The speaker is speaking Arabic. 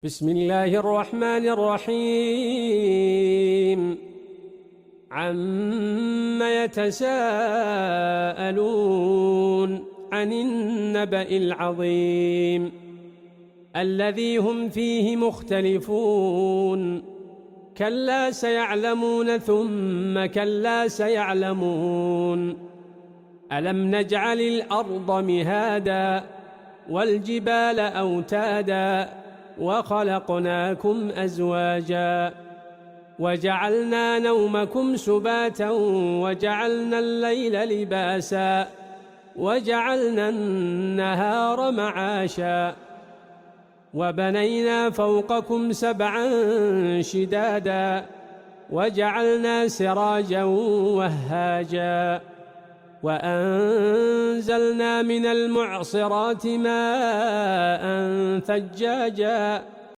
بسم الله الرحمن الرحيم عم يتساءلون عن النبأ العظيم الذي هم فيه مختلفون كلا سيعلمون ثم كلا سيعلمون ألم نجعل الأرض مهادا والجبال أوتادا وخلقناكم أزواجا وجعلنا نومكم سباتا وجعلنا الليل لباسا وجعلنا النهار معاشا وبنينا فوقكم سبعا شدادا وجعلنا سراجا وهاجا وأنزلنا من المعصرات ماء ثجاجا